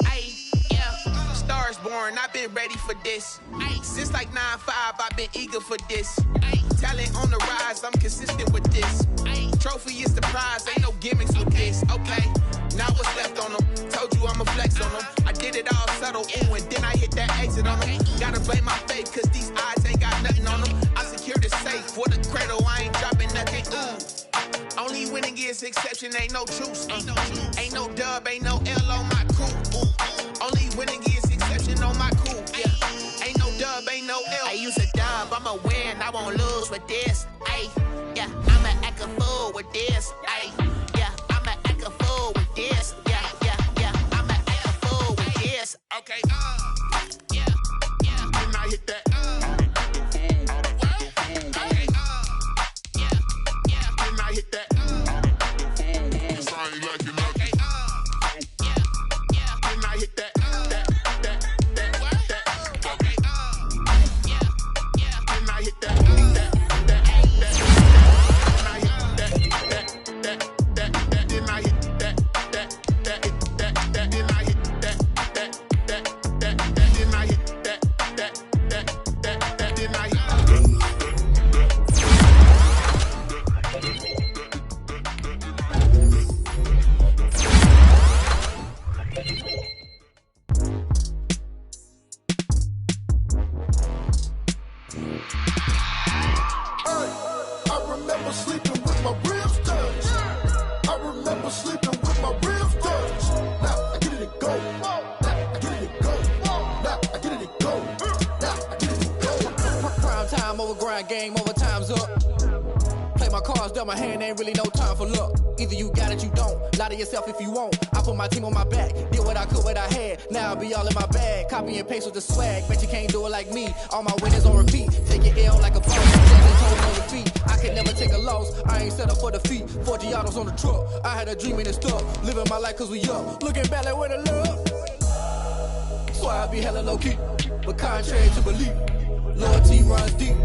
[SPEAKER 9] Ay, yeah, stars born, I've been ready for this. Ay, since like 9-5, I've been eager for this. Ay, talent on the rise, I'm consistent with this. Ay, trophy is the prize, ain't no gimmicks with this. Okay, now what's left on them? Told you I'ma flex on them. I did it all subtle, ooh, and then I hit that exit on them. Gotta blame my faith, cause these eyes ain't got nothing on them. I secured the safe for the cradle, I ain't dropping nothing, ooh. Only winning is exception, ain't no truce. Ain't no dub, ain't no L on my crew. Only winning is exception on my crew. Yeah. Ain't no dub, ain't no L. I use a dub, I'ma win, I won't lose with this. Ay, yeah, I'ma act a fool with this. Ay, yeah, I'ma act a fool with this. Yeah, yeah, yeah, I'ma act a fool with this. Okay, yeah, yeah, then I hit that. Okay, yeah, yeah, then I hit that. Sorry, like you know. Okay, yeah, yeah, then I hit that. Okay, yeah, yeah, then I hit that.
[SPEAKER 10] Game over, time's up. Play my cards, dealt my hand, ain't really no time for luck. Either you got it, you don't. Lie to yourself if you won't. I put my team on my back, did what I could, what I had. Now I'll be all in my bag. Copy and paste with the swag. Bet you can't do it like me. All my winners on repeat. Take your L like a boss. Toes on your feet. I can never take a loss. I ain't set up for defeat. 4 Giottos on the truck. I had a dream and it's stuck. Living my life cause we up. Looking back like where the love. So I be hella low key. But contrary to belief, loyalty runs deep.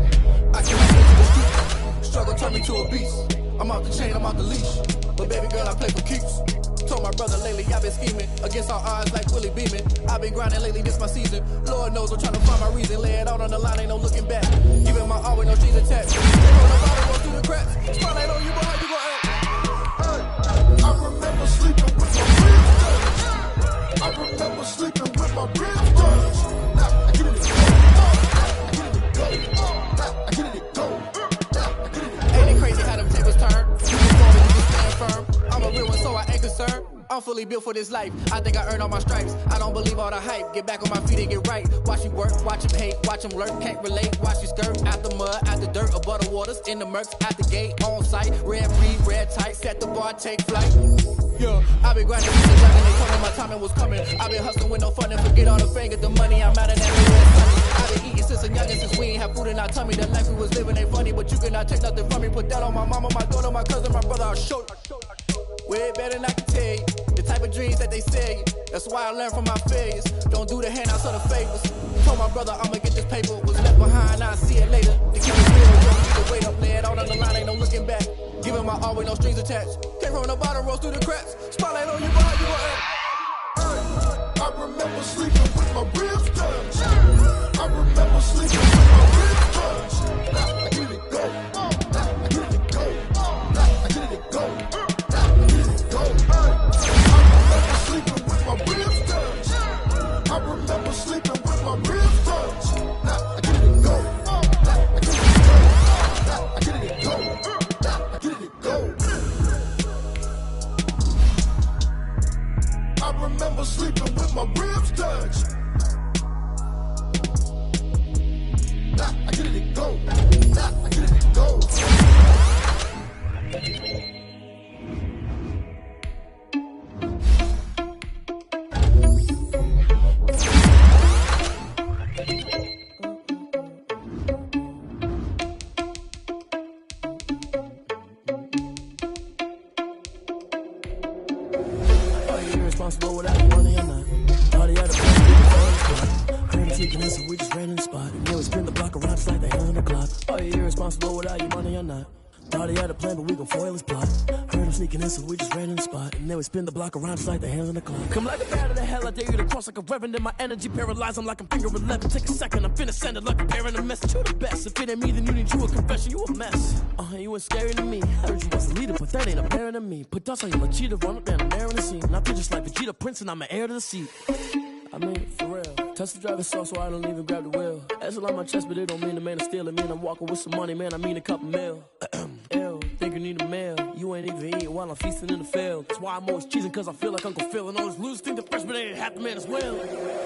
[SPEAKER 10] I can't get to the street. Struggle turned me to a beast. I'm out the chain, I'm out the leash. But baby girl, I play for keeps. Told my brother lately, I've been scheming against all odds like Willie Beeman. I've been grinding lately, this my season. Lord knows I'm trying to find my reason. Lay it out on the line, ain't no looking back. Giving my all with no strings attached. They roll the bottle, roll through the cracks. Spotlight on you, but how you gon' act? I remember sleeping with my ribs touched. I remember sleeping with my ribs touched. Now I get it go. I get it go. I get it go. Ain't it crazy how them tables turn? You can fall and you can stand firm. I'm a real one, so I ain't concerned. I'm fully built for this life. I think I earned all my stripes. I don't believe all the hype. Get back on my feet and get right. Watch you work, watch him hate, watch him lurk. Can't relate, watch you skirt. Out the mud, out the dirt, above the waters, in the murks, out the gate, on site. Red breed, red tight, set the bar, take flight. Yeah, I been grinding since the jungle. They told me my timing was coming. I been hustling with no fun and forget all the fame, get the money. I'm out of that red sunny. I been eating since a youngin', since we ain't have food in our tummy. The life we was living ain't funny, but you cannot take nothing from me. Put that on my mama, my daughter, my cousin, my brother. I'll show you. Way better than I can tell you. The type of dreams that they sell you. That's why I learned from my failures. Don't do the handouts or the favors. Told my brother I'ma get this paper. Was left behind, I'll see it later. To keep it real, you don't need to wait up. Lay it out on the line, ain't no looking back. Giving my all with no strings attached. Came from the bottom, rose through the cracks. Spotlight on you, but how you gon' act? I remember sleeping with my ribs touched. I remember sleeping with my ribs touched. I get it go. I get it go. I get it go. My ribs touched. I remember sleeping with my ribs touched. Now I get it go. I get it go. I get it go. I get it go. I remember sleeping with my ribs touched. Now I get it go. Now I get it go. irresponsible without your money or not. Thought he had a plan, we can fall in spot. Heard him sneaking in, so we just ran in the spot. And then we spin the block around just like the hands on the clock. Are you irresponsible without your money or not? Thought he had a plan, but we gon' foil his plot. Heard him sneaking in, so we just ran in the spot. And then we spin the block around just like the hands on the clock. Come like a bat of the hell, I dare you to cross like a reverend. And my energy paralyzed, I'm like I'm finger 11. Take a second, I'm finna send it like a parent a message. You the best, if it ain't me, then you need you a confession. You a mess, you ain't scary to me. Heard you was a leader, but that ain't apparent to me. Put dust on you like cheetah, run up down the air in the scene. And I feel just like Vegeta Prince, and I'm an heir to the seat. I mean, for real. Touch the driver's sauce, so I don't even grab the wheel. That's on my chest, but it don't mean the man is stealing. Mean I'm walking with some money, man, I mean a couple mil. Ew, think you need a meal. You ain't even eating while I'm feasting in the field. That's why I'm always cheesing, cause I feel like Uncle Phil. And all those losers think the freshman ain't half the man as well.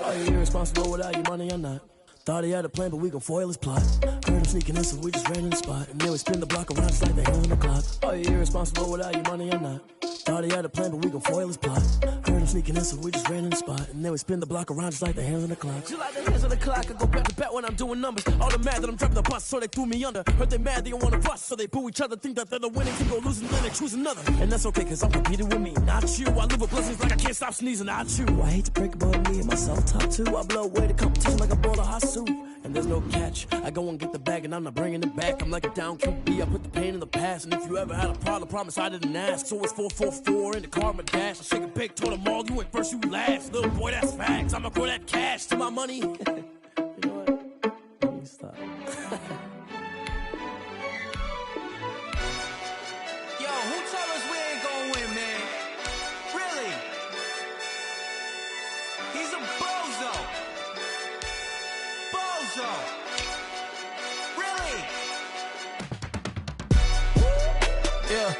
[SPEAKER 10] Are you irresponsible without your money or not? Thought he had a plan, but we gon' foil his plot. Heard him sneaking in, so we just ran in the spot. And then we spin the block around just like the hands on the clock. Are you irresponsible without your money or not? Thought he had a plan, but we gon' foil his plot. Heard him sneaking in, so we just ran in the spot. And then we spin the block around just like the hands on the clock. Just like the hands on the clock, I go back to back when I'm doing numbers. All the mad that I'm dropping the bus, so they threw me under. Heard they mad, they don't wanna bust, so they boo each other. Think that they're the winning team, go losing, then they choose another. And that's okay, cause I'm competing with me, not you. I live with blessings like I can't stop sneezing, not you. I hate to break about me and my self-talk too. I blow away the competition like a bowl of hot soup. And there's no catch. I go and get the bag and I'm not bringing it back. I'm like a down QB, I put the pain in the past. And if you ever had a problem, promise I didn't ask. So it's 444 in the car, my dash. I shake a big, told them all, you ain't first, you last. Little boy, that's facts. I'ma throw that cash to my money. You know what? Let me stop.
[SPEAKER 8] Yo, who told us we ain't gonna win, man? Really? He's a bozo. Bozo. Really? Yeah,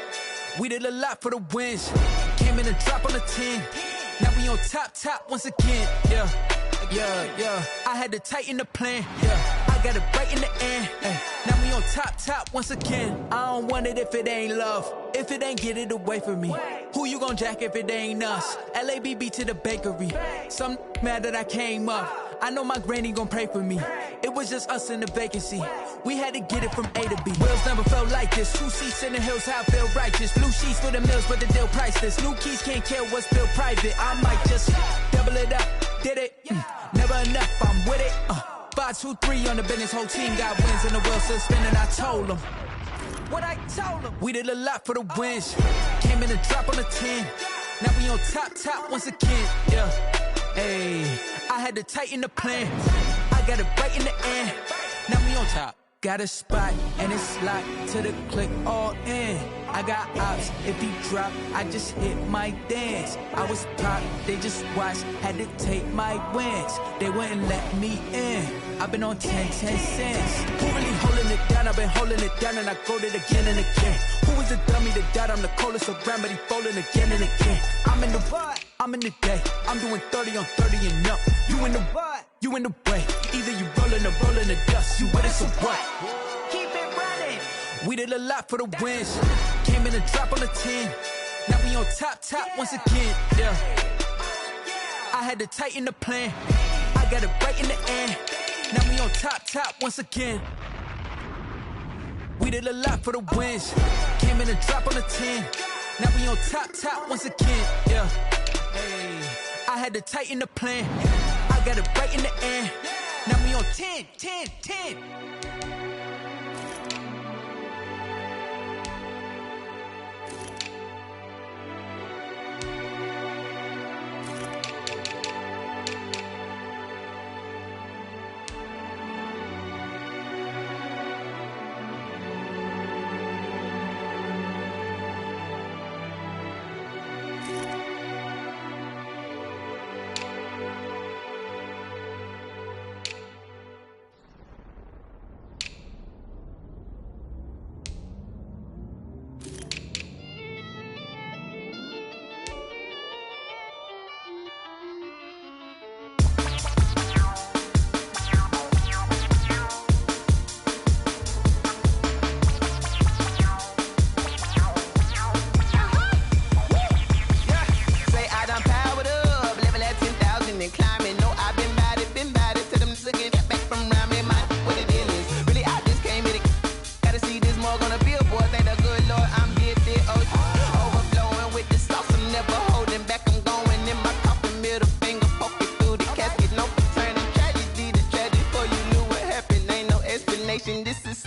[SPEAKER 8] we did a lot for the wins. Came in and drop on the 10. Now we on top once again. Yeah. I had to tighten the plan. Yeah, I got it right in the end. Now we on top once again. I don't want it if it ain't love. If it ain't, get it away from me. Who you gon' jack if it ain't us? LABB to the bakery. Some mad that I came up. I know my granny gon' pray for me. It was just us in the vacancy. We had to get it from A to B. Wheels never felt like this. 2 seats in the hills, how I feel righteous. Blue sheets for the mills, but the deal priceless. New keys can't care what's built private. I might just double it up. Did it? Never enough, I'm with it. 5, 2, 3 on the business. Whole team got wins and the wheels still spinning. I told them what I told them. We did a lot for the wins. Came in and drop on the 10. Now we on top once again. Yeah. Hey, I had to tighten the plan. I got it right in the end. Now we on top. Got a spot and it's locked to the click all in. I got ops, if he drop, I just hit my dance. I was pop, they just watched, had to take my wins. They wouldn't let me in. I've been on 10 cents. Who really holding it down? I've been holding it down and I go it again and again. Who was the dummy that died? I'm the coldest around, but he folding again and again. I'm in the what? I'm in the day. I'm doing 30 on 30 and up. You in the what? You in the way. Either you rolling or rolling the dust. You with it, so what? Keep it running. We did a lot for the wins. Came in and drop on the 10. Now we on top once again. Yeah. I had to tighten the plan. I got it right in the end. Now we on top once again. We did a lot for the wins. Came in and drop on the 10. Now we on top once again. Yeah. Hey, I had to tighten the plan. I got it right in the end. Now we on 10.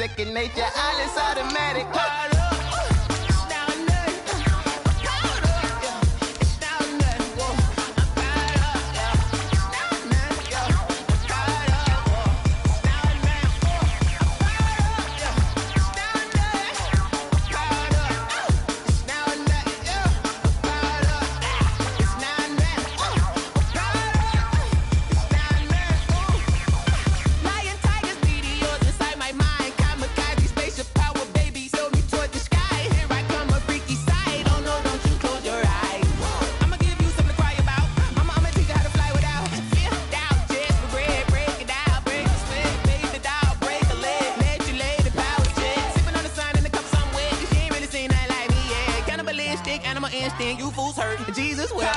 [SPEAKER 6] second nature. All is automatic. Call up.
[SPEAKER 7] You fools hurt. Jesus will.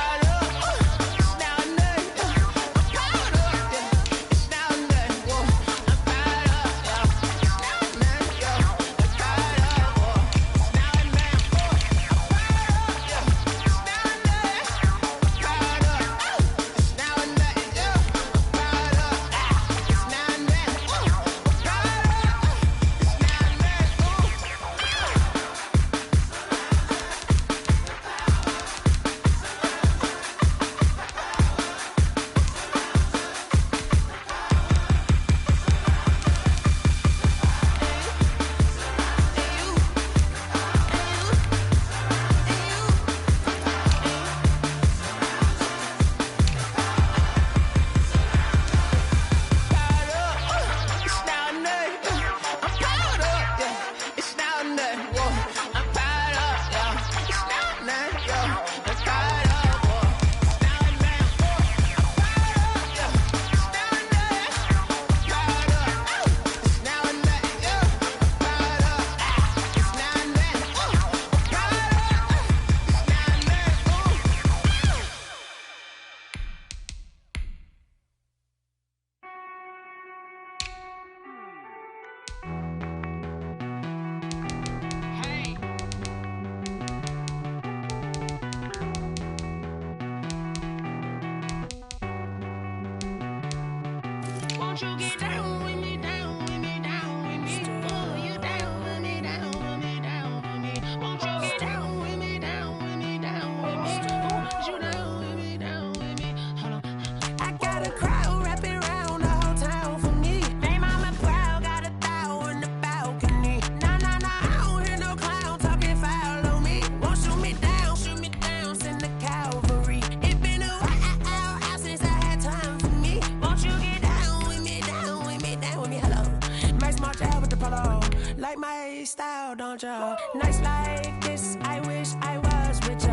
[SPEAKER 11] Nights like this, I wish I was richer.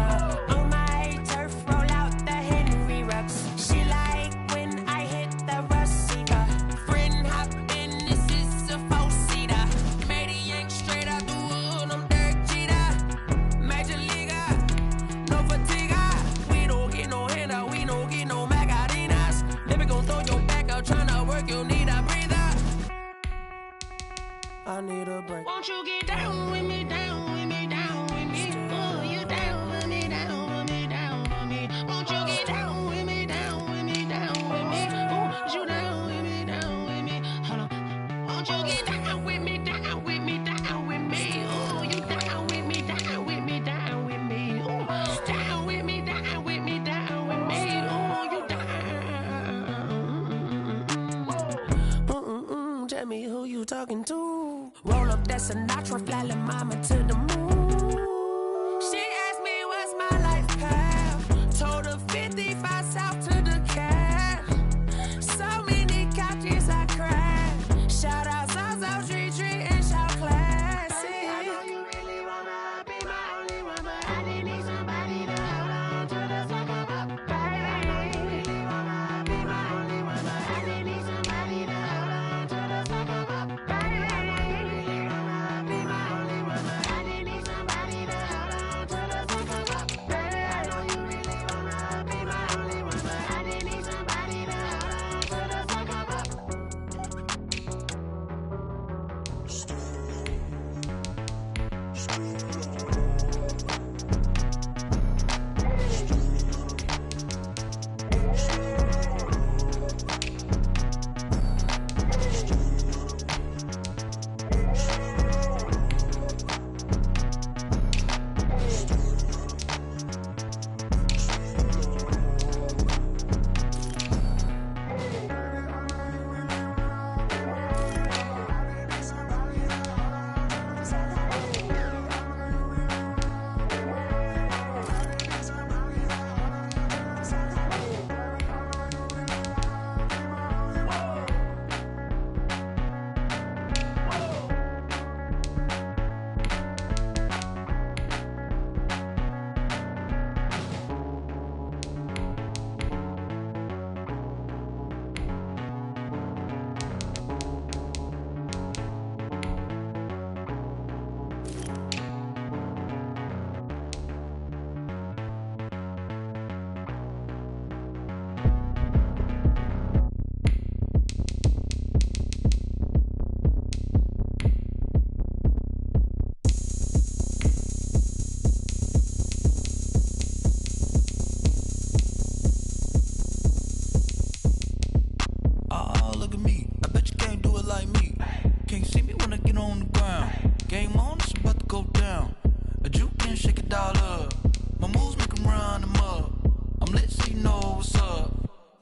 [SPEAKER 11] On my turf, roll out the Henry Rux. She like when I hit the receiver. Friend hop in, this is a four-seater. Made a yank straight out the wood, I'm Derek Jeter. Major leaguer, no fatigue. We don't get no handout, we don't get no Macarinas. Never gon' throw your back out, tryna work, you need a breather. I need a break. Won't you get down with me, down with me, down with me? Oh, you down with me, down with me, down with me. Won't you get down with me, down with me, down with me? Oh, you down with me, down with me? Hold on. Won't you get down with me, down with me, down with me? Oh, you down with me, down with me, down with me? Oh, down with me, down with me, down with me? Oh, you down. Tell me who you talking to. Roll up that Sinatra, fly la mama to the moon. She asked me what's my life path. Told her 55 south to the cat. So many couches I cried. Shout out Zazo, Tree, and shout classic. I know you really wanna be my only one, but I didn't need somebody to hold on to the second up. Baby, I know you really wanna be my only one, but I didn't need somebody to hold on to the second up. Baby, I know you really wanna be my only one, but I didn't need somebody.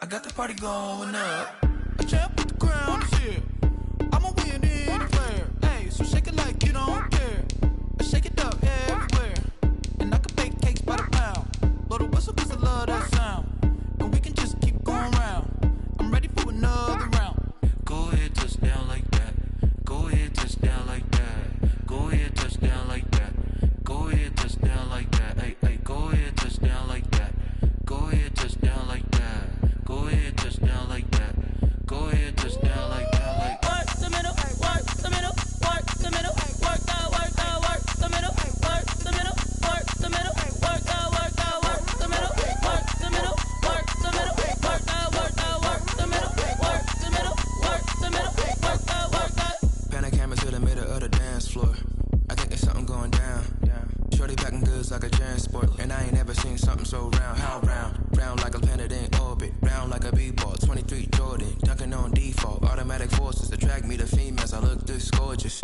[SPEAKER 10] got the party going up. A champ with the crown is here. I'ma win anywhere. Hey, so shake it like you don't care. I shake it up everywhere. And I can bake cakes by the pound. Blow the whistle 'cause I love that sound. And we can just keep going round. I'm ready for another round.
[SPEAKER 8] Go ahead, touch down like that. Go ahead, touch down like that. Go ahead, touch down like that. Go ahead, touch down like that. Hey, hey, go ahead, touch down like that. Go ahead, touch down like that. Go ahead, touch down like that. Go ahead, touch down like that. Like
[SPEAKER 7] work the middle, work the middle, work the middle, work that, work the middle, work the middle, work the middle, work that, work the middle, work the middle, work the middle, work that, work the middle, work the middle, work the middle, work that.
[SPEAKER 8] pan the camera to the middle of the dance floor. I think there's something going down. Shorty packing goods like a transport, and I ain't never seen something so round. How round? Round like a planet in orbit, round like a b-ball. 23 Jordan, dunking on default. Automatic forces attract me to females. I look this gorgeous.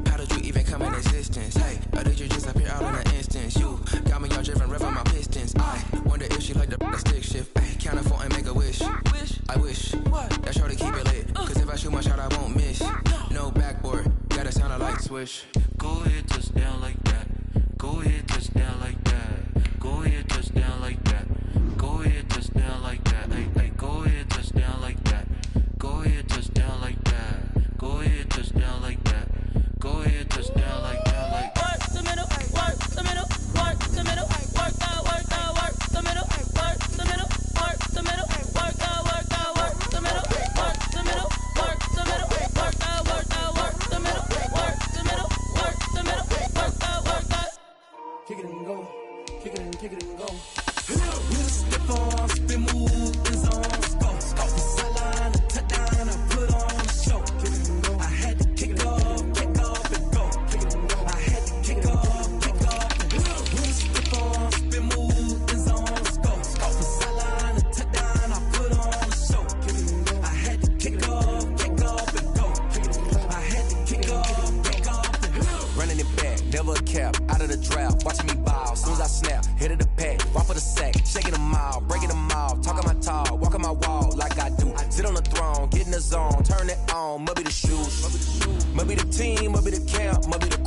[SPEAKER 8] How did you even come in existence? Hey, or did you just appear out in an instance? You got me all driven, revving my pistons. I wonder if she like the stick shift. Ay, count a 4 and make a wish. I wish that shorty keep it lit. 'Cause if I shoot my shot, I won't miss. No backboard, gotta sound a light switch. Go ahead, touch down like that. Go ahead, touch down like that. Go ahead, touch down like that. Go ahead, touch down like that. Hey, hey, go ahead, touch down like that. Go ahead, touch down like that. Go ahead, touch down like that. Go ahead, touch down like that. Like
[SPEAKER 7] Work the middle, work the middle, work the middle, work that, work the middle, work the middle, work the middle, work that, work the middle, work the middle, work the middle, work that, work the middle, work the middle, work the middle, work that.
[SPEAKER 10] Kick it and go. Kick it and kick it and go.
[SPEAKER 8] with a step on, spin move, and zone, scope. Off the sideline, touchdown, I put on a show. I had to kick off and go. I had to kick off and go. With a step on, spin move, and zone, scope. Off the sideline, touchdown, I put on a show. I had to kick off and go. I had to kick off and go. Running it back, never a cap, out of the draft, watching me ball. Soon as I snap, hit of the pack, walk for the sack, shaking them out, breaking them out, talking my talk, walking my wall like I do. Sit on the throne, get in the zone, turn it on, maybe the shoes, maybe the team, maybe the camp, maybe the